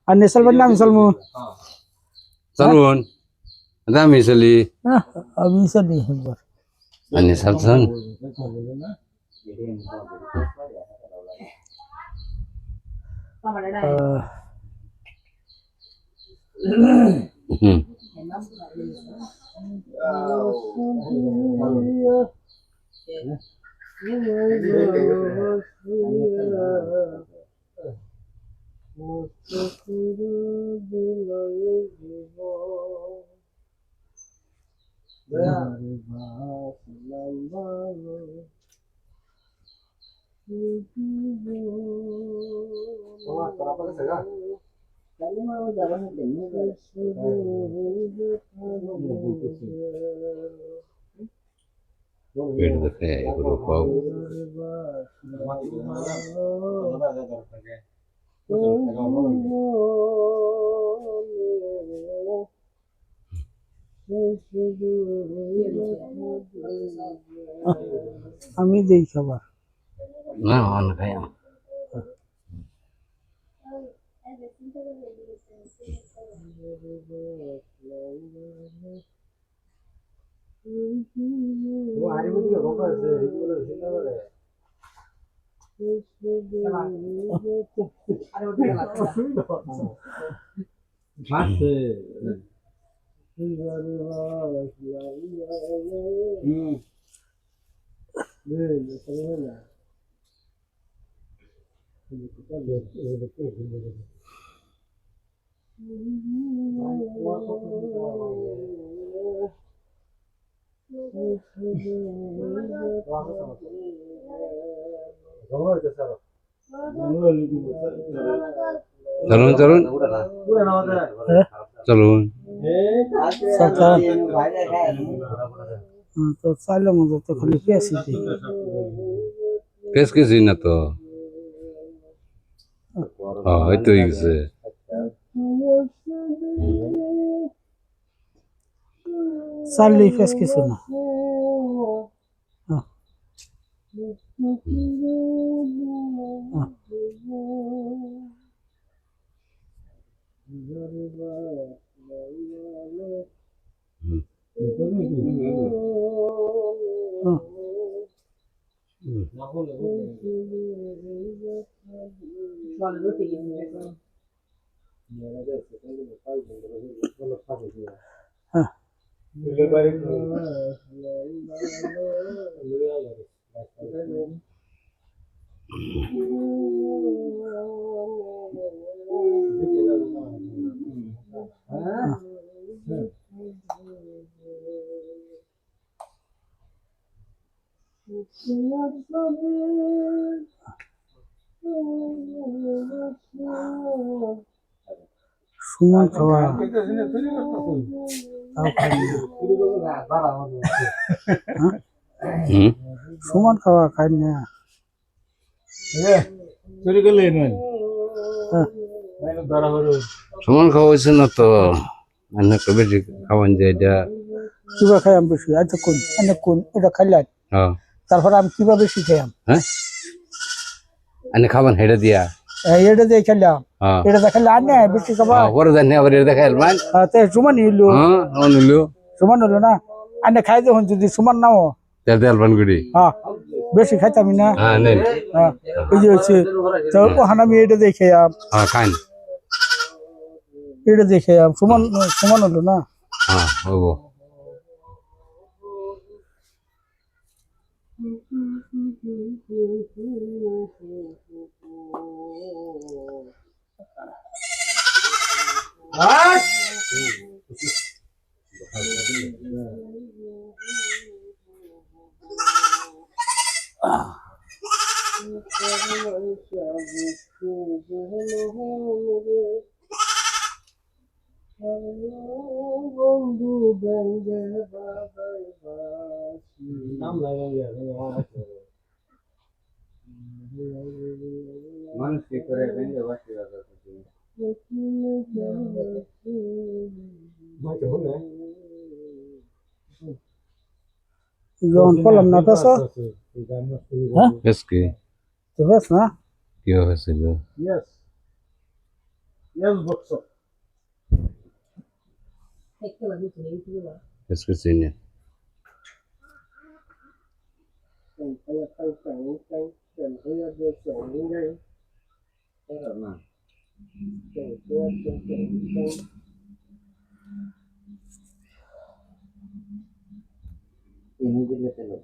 Ani salban namin salmo. Salun. Dami sali. Abi sali himbar. Ani salsan. पेड़ देखे एगो पाव আমি দেই খাবার না অন খাই चलून चलून चलून তো চাইলে মতো তো খালি পেয়েছি কেস কেসি না তো এই তো গেছে চাইলে ফেস কিছু না সুমন খাওয়া সুমন খাওয়া খাই না সুমন খাওয়া হয়েছে না তো অনেক বেশি খাওয়ান যায় এটা কিবা খাইয়াম বেশি আচ্ছা কোন এনে কোন এটা খাইলেন তারপরে আমি কিবা বেশি খাইয়াম হ্যাঁ এনে খাবান হেডে দিয়া এটা দিয়ে খেলাম এটা দেখালে আর না বেশি খাবার পরে জানি আবার এটা দেখাইল মান সুমান হইলো সুমান হলো না আনে খাই যখন যদি সুমান নাও তেলবান গুড়ি বেশি খাইতামি না এই যে হচ্ছে ওখানে আমি এটা দেখে খান এটা দেখে সুমান সুমান হলো না হবো বন্ধু ব্যাঙ্গে নাম লাগে মানুষ কি করে ব্যাঙ্গে বাসি যখন পড়লাম না তো বেশ কি তো বেশ না কি হয়েছিল? Yes. Yes, boxer. কিছু চিনি ini juga telur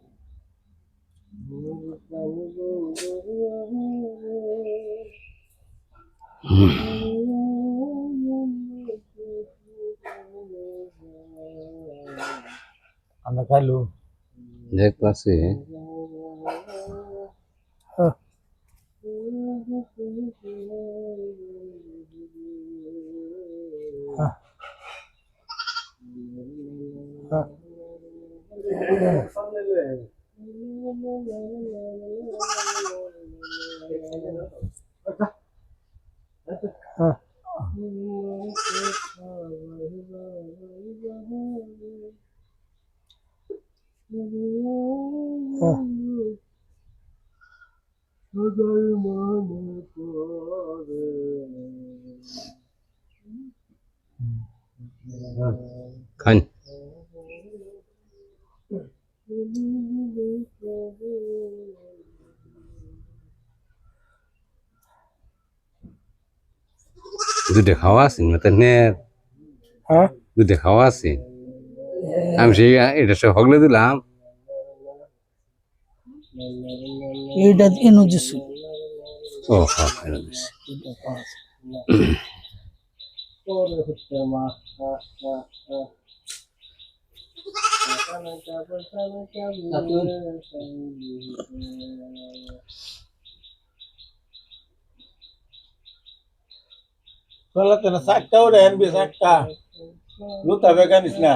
আমরা খাইলো দেখতেছি হ্যাঁ হ্যাঁ হ্যাঁ হ্যাঁ খান দুধে খাওয়া আছে না তেনে হ্যাঁ দুধে খাওয়া আছে আমি সেই এটা সব হগলে দিলাম এইটা এনো দিছি ও হ্যাঁ এনে দিছি Wala ka na sakta o rin, bisakta. Luta veganis na.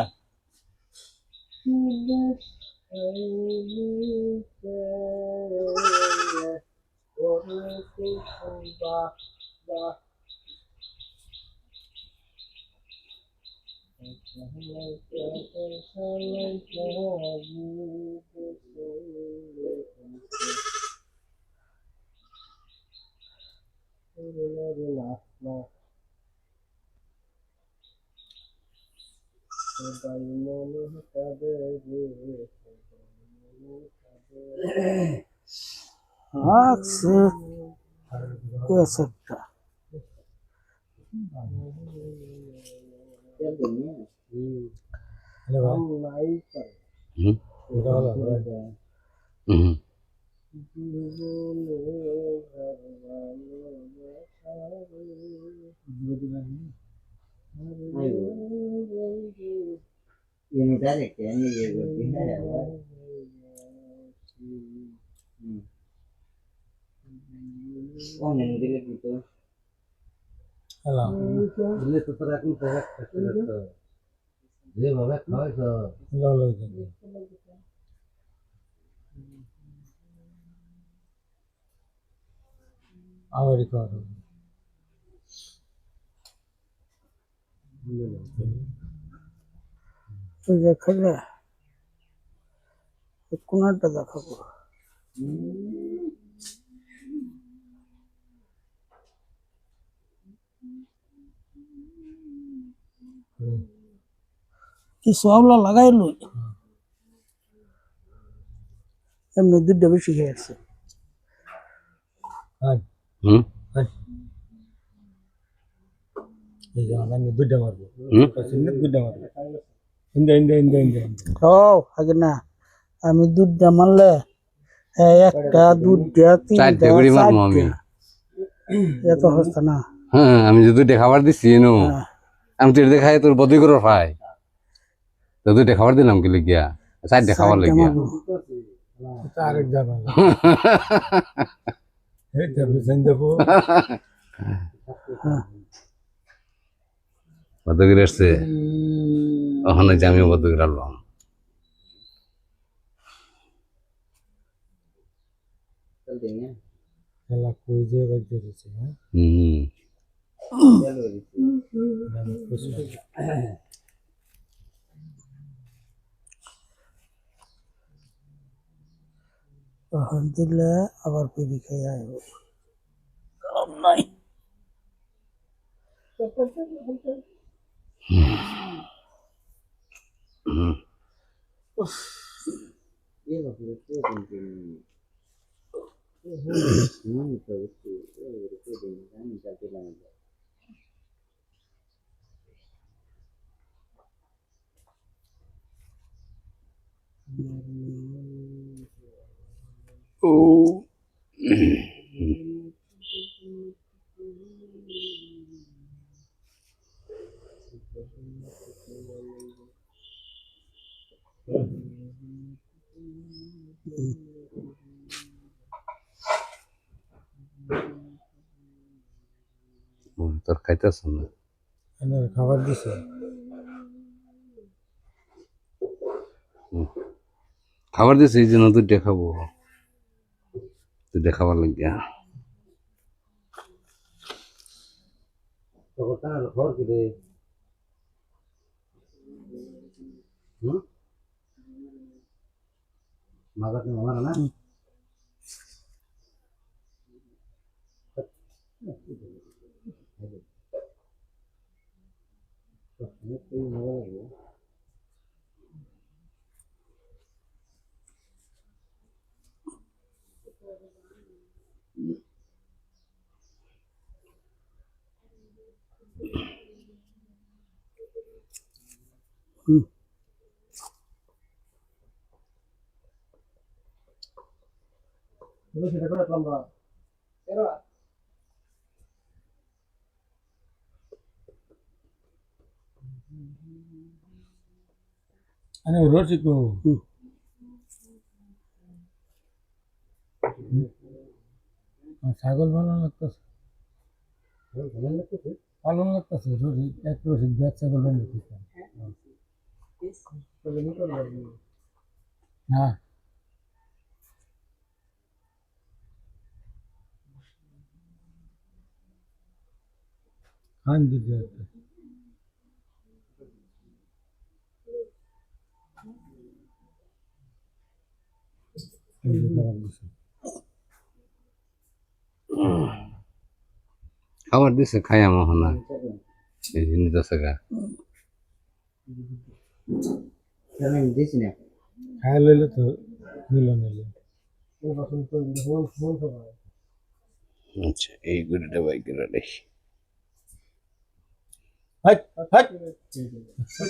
Akse sakta. ini direct ya ini ya lebih ya oh ini direct gitu Hello. ini setelah aku direct dia bawa kau itu Hello. Our record. দেখালে কোনটা দেখাবো কি সবলা লাগাইলো এমনি দুধটা বেশি খেয়ে আসছে এই যে আমি দুধটা মারবো দুধটা মারবো আগে না আমি দুধটা মারলে একটা দুধটা তিনটা এত হচ্ছে না হ্যাঁ আমি যদি দেখাবার দিছি নো আমি তো দেখাই তোর বদলি করে পাই তো তুই দেখাবার দিলাম কি লিখিয়া সাইড দেখাবার লাগিয়া আরেক যাবা এই যাবে সন্দেবো বদলি আসছে ওখানে যে আমিও বদলি রাখলাম খেলা কই যে বাজে দিছে হ্যাঁ দিলে আবার পিড়ি খেয়ে আসবো নাই ও তোর খাইতেছ না খাবার দিছে খাবার দিছে এই জন্য দুধ দেখাবো তুই দেখাবার লাগিয়া তো কথা খবর কি রে মাগাতে মারা না সেটা করে লম্বা আরে রসিকো ছাগল ভালো লাগতেছে ভালো লাগতেছে রসিক এক রসিক ব্যাগ ছাগল বানিয়ে হ্যাঁ খান দিতে খাবার দিছে খাই আমার না এই জিনিস আছে গা আমি দিছি না খাই লইলে তো নিল নিলে আচ্ছা এই গুড়িটা বাইকেরা দেখি হাট হাট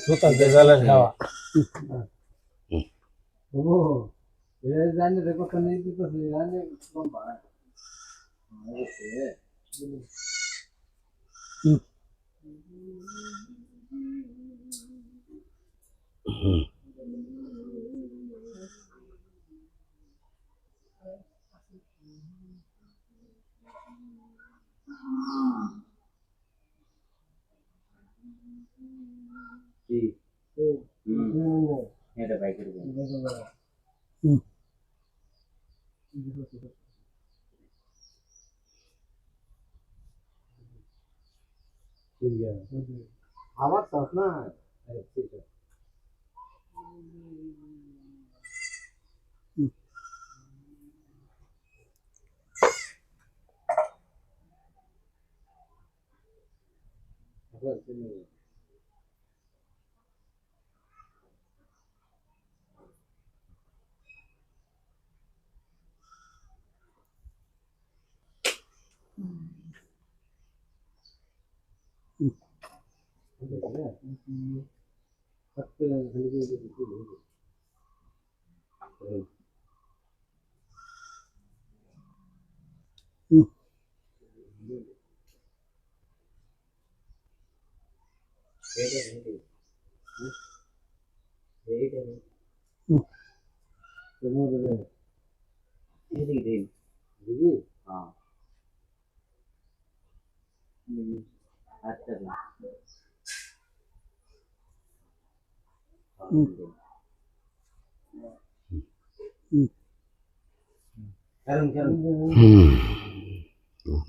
ছোটা দেজালে খাওয়া ও এ জানি রে কথা নেই তো জানি লম্বা কি এটা বাইকের আমার সাথ না ঠিক আছে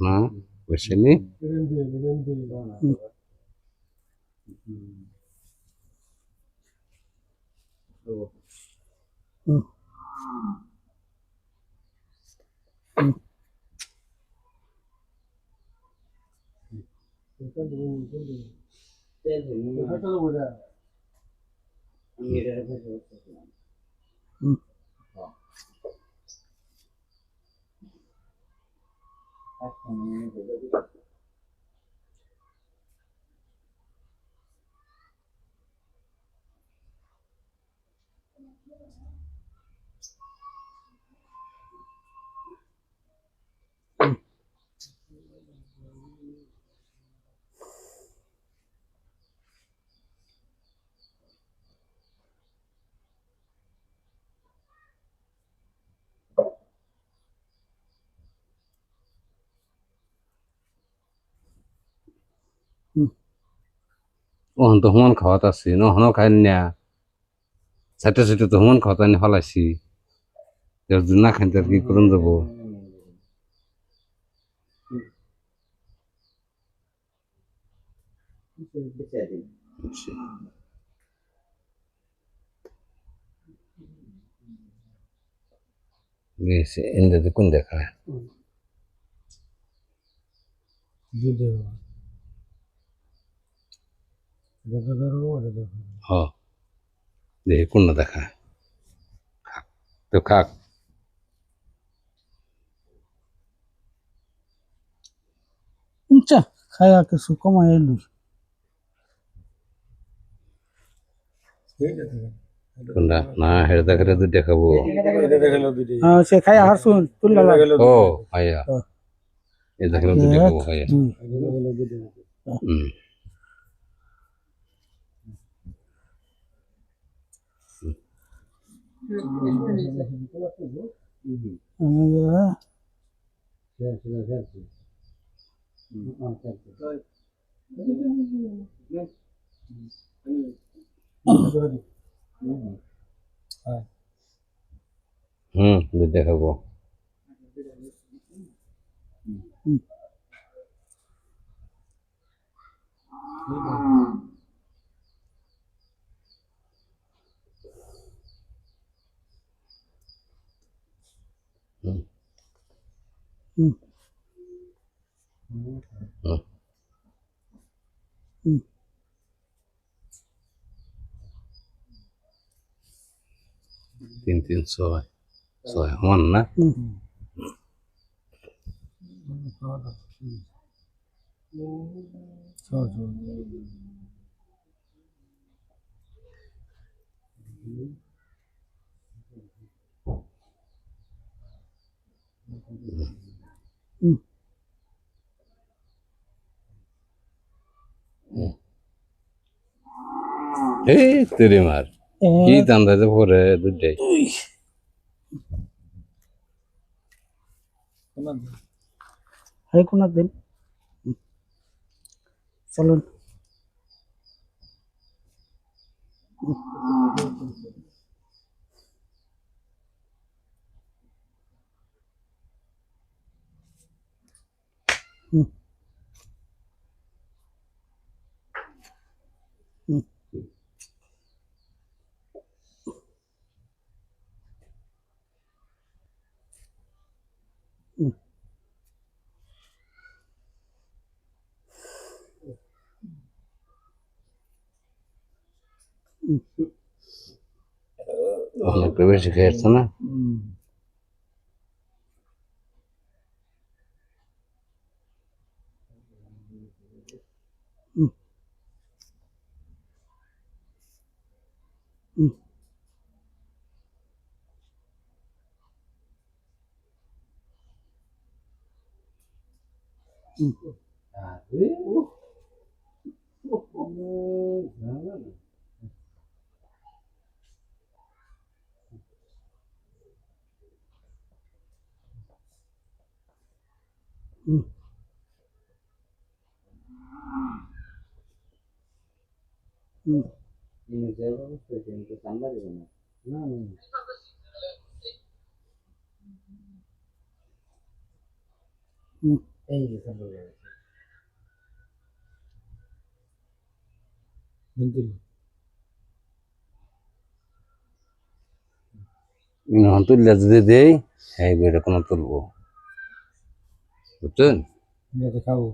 না বসেনি ওহন তো হুমান খাওয়াত আছে নহনও খাই না সাইটে সাইটে তো হুমান খাওয়াত আনি ফলাইছি যদি না খাই তার কি করুন যাবো ইন্দ্র কোন দেখা হ দেখি কোন না দেখা তো খাক আচ্ছা খায়া কিছু কমাই এলু কোনটা না হেড়ে দেখালে দুধ দেখাবো সে খায়া হারছুন তুললা ও ভাইয়া এ দেখালে দুধ দেখাবো ভাইয়া দুধ দেখাবো তিন তিন ছয় ছয় সমান না এই তেরে মার কি দান্দাজে পরে দুধটাই হ্যাঁ কোন দিন চলুন অনেক বেশি খেয়েছে না তুললে যদি দেই হ্যাঁ এরকম তুলবো বুঝছেন খাবো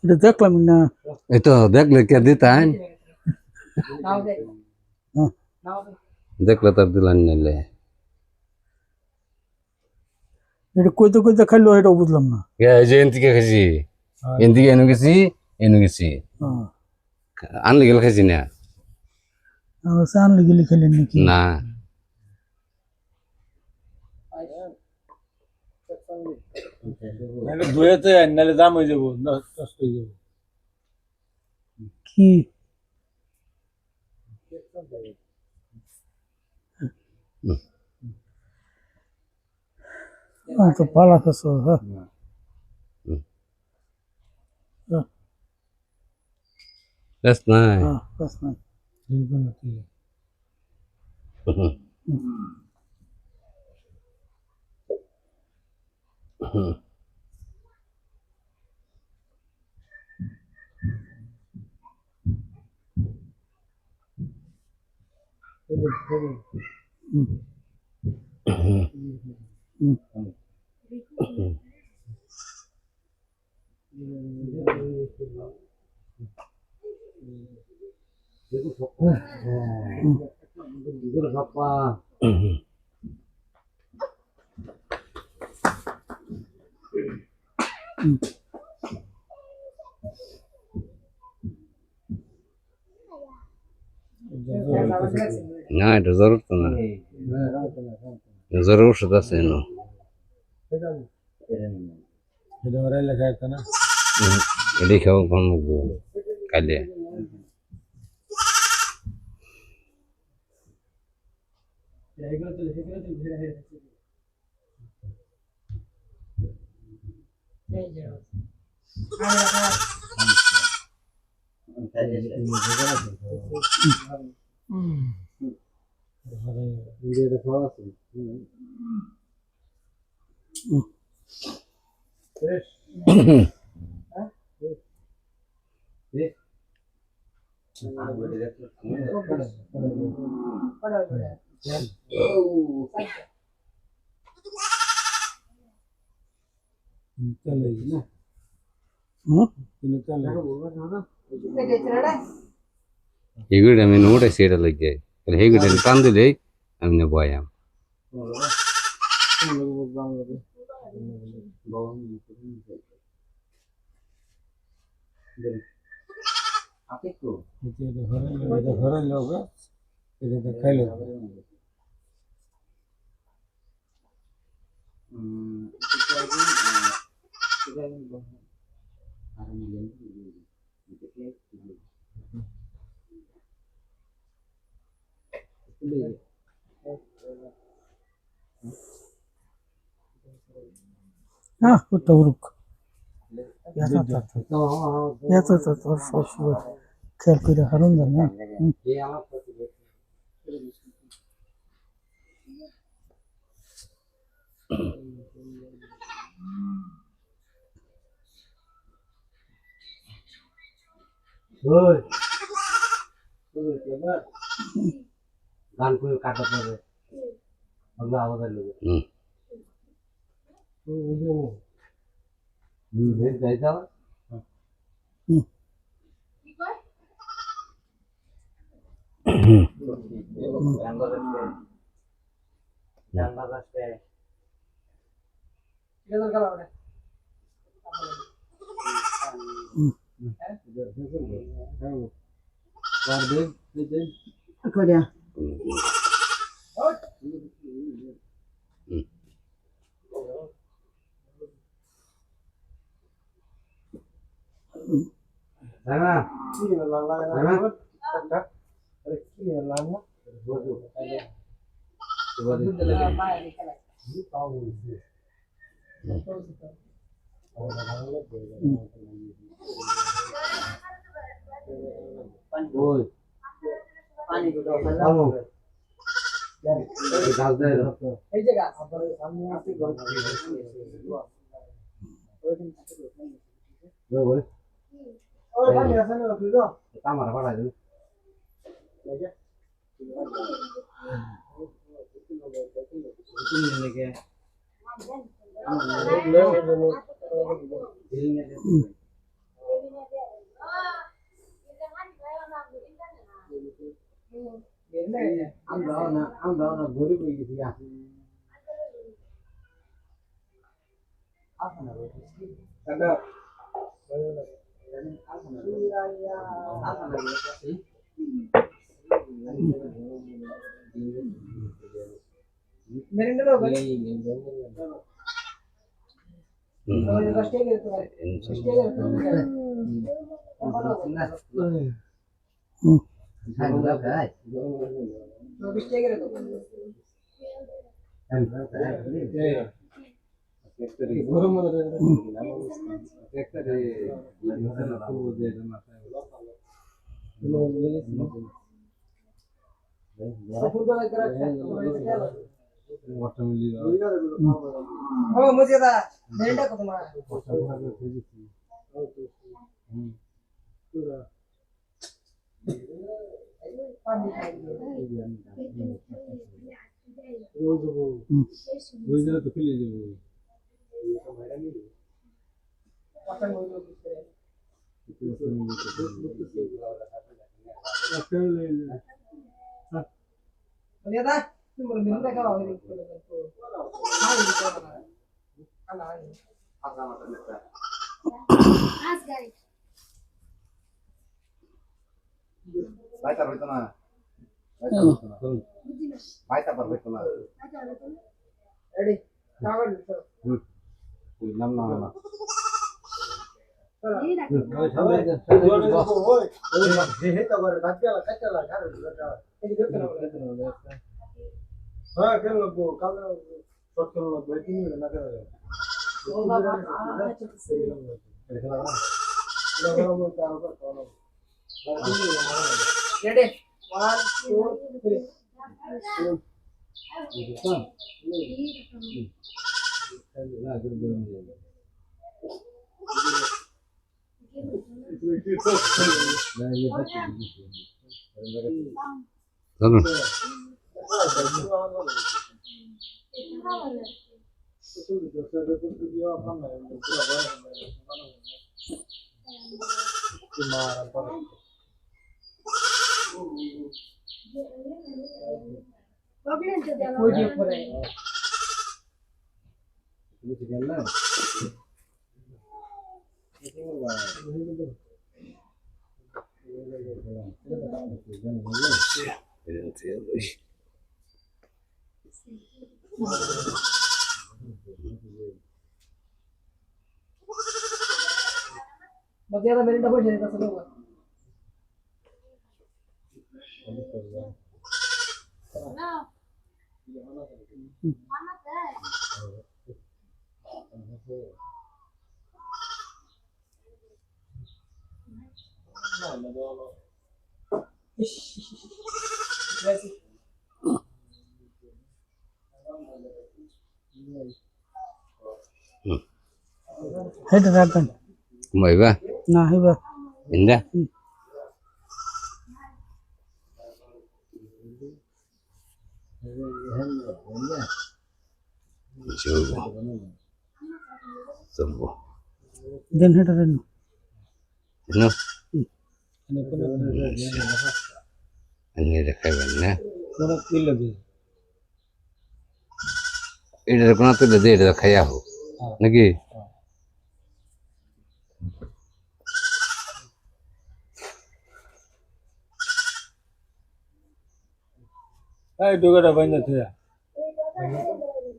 এটা দেখলাম না। এই তো দেখলে কে দিতাম হ্যাঁ, দেখলে তার দিলাম নিলে এটা কইতে কইতে খাইলো এটা বুঝলাম না। এই যে এনতিকে খাইছি এনতিকে এনু গেছি হ্যাঁ, আনলে গেলে খাইছি না আমার সান লেগে খেলেন নাকি? না দুয়েতে নালে দাম হয়ে যাবো নষ্ট হয়ে যাবো কি তো পালা খাসো। হ্যাঁ, That's nice. হ্যাঁ, that's nice. না এটা জরুর তো না জরুর ওষুধ আছে না এটি খাও কোন কালে ಹೇಗಿಡ আমি ನೋಡ ಸೇಡ ಲಗ್ಗೆ ಹೇಗಿಡ ತಂದಿದೆ আমি বয়াম হ্যাঁ, ওটা উরুক। সব সময় খেয়াল করে হারুন যায় না। গান করে কাটা পড়ে আমরা আমাদের লোক যাই যাও গাছ দেয় এই যে গাছ সামনে আছে ঘর বলে ওই পানি আছে না তুই তো আমার পাঠাই দেবে আমরা না গরিব হয়ে গেছি মেরিন্ডা লোক ওই কষ্টে গেছে তো কষ্টে গেছে তো কষ্টে গেছে তো গরম ও মুঝে দা মেরিন্ডা কত মা পানি খাই তো ফেলে যাবো কথা বলবো মুঝে দা তুমি বল মেরিন্ডা খাওয়া হইলো তো খাই দিতে না খানা হয় বাইতা হইতো না বাইতা পারবে না রেডি খাওয়া দিতে বুঝলাম না না রেডি 1 2 3 চলুন ওই যে পরে मुझे तो मेरी डबल शेयर कर सकूंगा হেড রাখবেন মাইবা না হেবা ইন্দা চলবো দেন হেটা দেন No. Ini দেখাবেন না এটা কোন তো দে এটা খাইয়া হোক নাকি এই ডোগাটা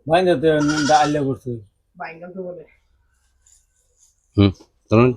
বাইন্দাতে ডালে করছে বাইঙ্গা তো বলে চলুন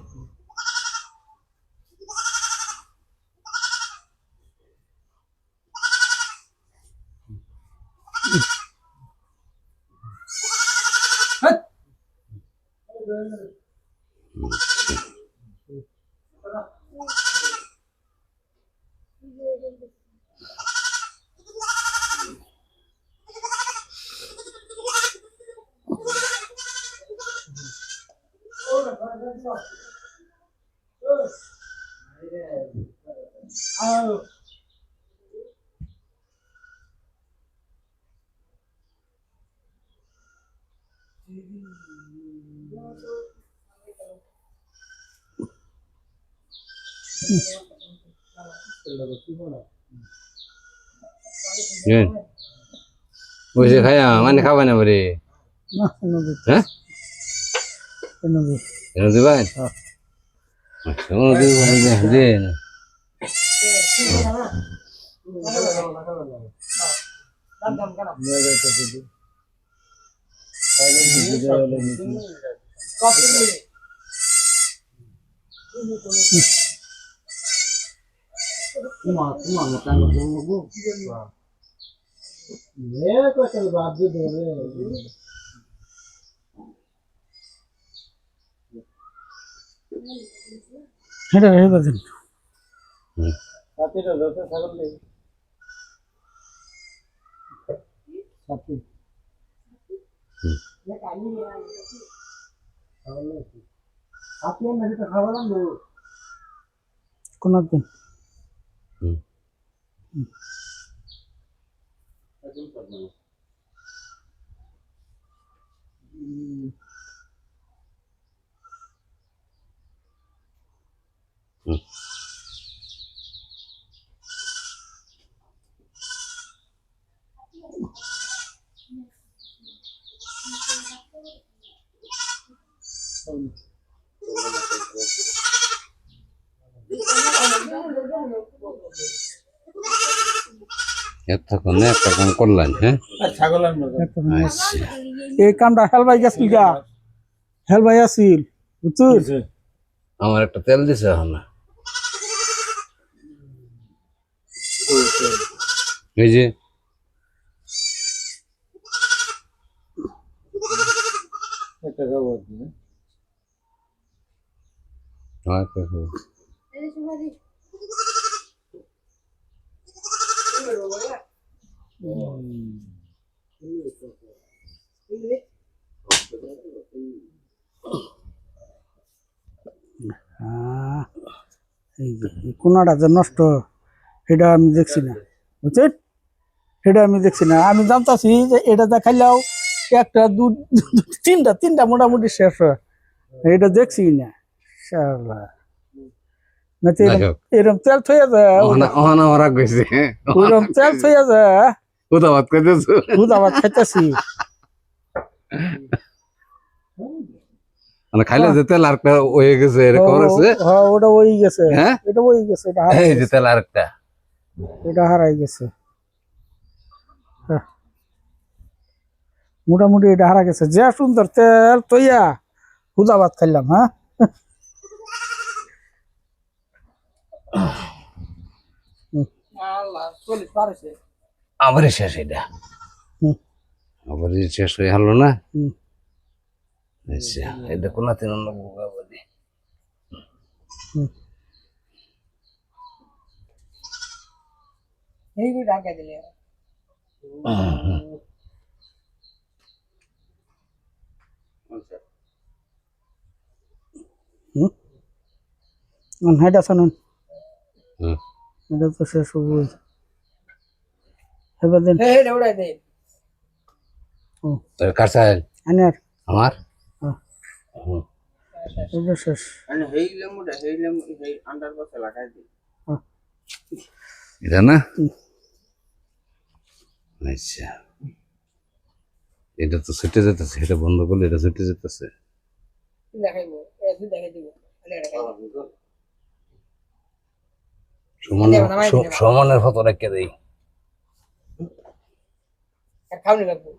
বসে খাইয়া মানে খাবা না বলে না এনে দে হ্যাঁ এনে দে এনে দিবেন এনে দিবেন দেন হেডা হেডা দেন সাথীটা যত ছাগল নেই সাথী কোন দিন এতক্ষণ একটা কাম করলেন হ্যাঁ আর ছাগল আনবো আচ্ছা এই কামটা হেলবাই গেছিল গা হেলবাই আসিল বুঝছিস আমার একটা তেল দিছে এখন না এই যে একটা খাবো আচ্ছা এই যে এই কোনাটা যে নষ্ট এটা আমি দেখছি না বুঝছেন এটা আমি দেখছি না আমি জানতাছি যে এটা যা খাইলেও একটা তিনটা মোটামুটি শেষ হয় এটা দেখছি না শালা না তো এরকম তেল থইয়া যায় ওখানে ওরা গেছে ওইরকম তেল থইয়া যায় কোথাও ভাত খাইতেছো দুধাবাদ খাইতেছি মানে খাইলে যে তেল আরেকটা হয়ে গেছে এরকম আছে হ্যাঁ ওটা ওই গেছে হ্যাঁ এটা ওই গেছে এটা এই যে তেল আরেকটা এটা হারাই গেছে হ্যাঁ। মোটামুটি এটা হারা গেছে যে সুন্দর তেল তৈয়া হুদা ভাত খাইলাম হ্যাঁ আবারই শেষ এটা আবারই শেষ হয়ে হলো না আচ্ছা এটা কোন তিন নম্বর বলি এইগুলো ঢাকা দিলে হেটা শুনুন হুম এটা তো শেষ হবো এবার দিন এইটা উড়াই দে তোর কাছে আনার আমার এটা শেষ এটা না আচ্ছা এটা তো ছুটে যেতেছে এটা বন্ধ করলে এটা ছুটে যেতেছে দেখাইবো এসে দেখাই দিব সমানের ফটো রেখে দেই আর খাওনি লাগবো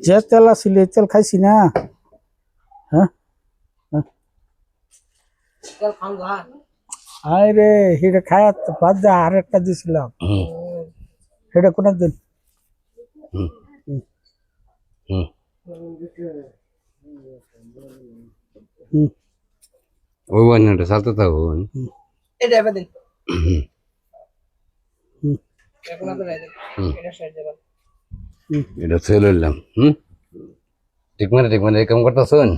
যে তেল আছিল এই তেল খাইছি না হ্যাঁ চল খাও গা আয় রে সেটা খায় বাদ যা আর একটা দিছিলাম সেটা কোন দিন ওই বান্নাটা চালতে থাকো এটা এবার দিন এখন আপনারা এটা সাইড দেবেন এটা থুয়ে লইলাম ঠিক মানে এই কাম করতেছুন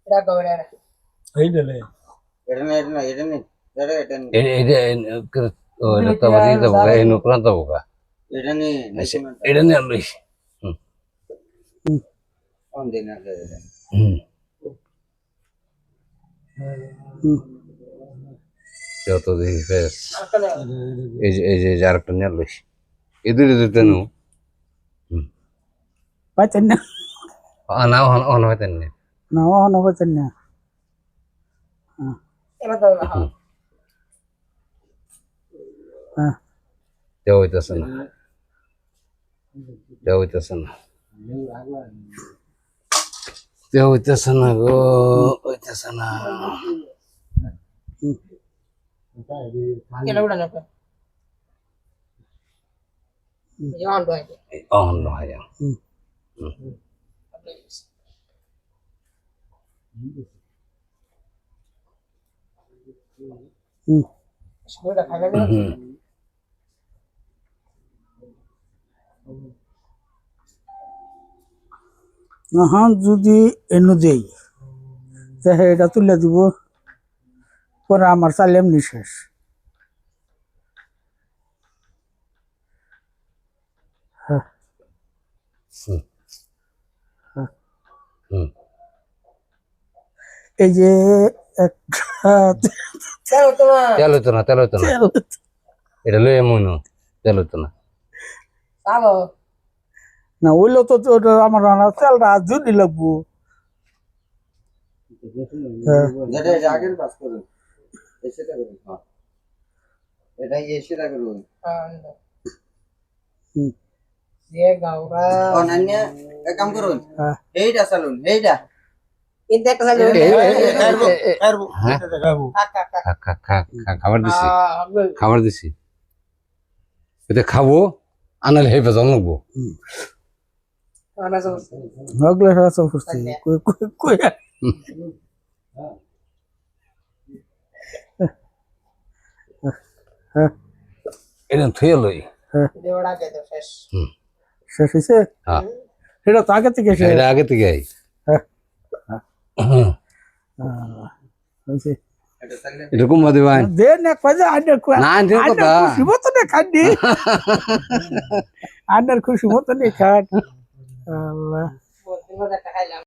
এটা কবে রে এই দিলে এটা নিয়ে আনবি যত দেখি ফেস এই যে আরেকটা নিয়ে আনবি এই দুটো নু পাইতেন না না অন হইতেন না না অহনো পাইতেন না এবার তো হ্যাঁ দেওয়া হইতেছে না দেওয়া হইতেছে না দেওয়া হইতেছে না গো হইতেছে না কেন উড়া না জন ভাই অন হয় সবটা খাইবে না হ্যাঁ যদি এনু দেই তাহলে এটা তুলে দিব পরে আমার চাল এমনি শেষ এই যে একটা কেন তোমার তেল হইতো না এটা লই এমন তেল হইতো না চালো না ওইলো তো ওটা আমার রান্না চালটা যদি লাগবো যে গাওরা কাম করুন হ্যাঁ। এইটা চালুন এইটা কিন্তু একটা চালো খাবার দিছি এটা খাবো আনালে হে বেজাল লাগবো নগলে রাসা ফুসছি কই কই কই এটা থুয়ে লই দেওড়া কে তো শেষ শেষ হয়েছে হ্যাঁ এটা তো আগে থেকে শেষ এটা আগে থেকে আই হয়েছে এরকম বাদে ভাই দে না কজা আন্ডার না আন্টির কথা খুশি মতো না খান্ডি আন্ডার খুশি মতো নেই খাট আল্লাহ বহুত দিন একটা খাইলাম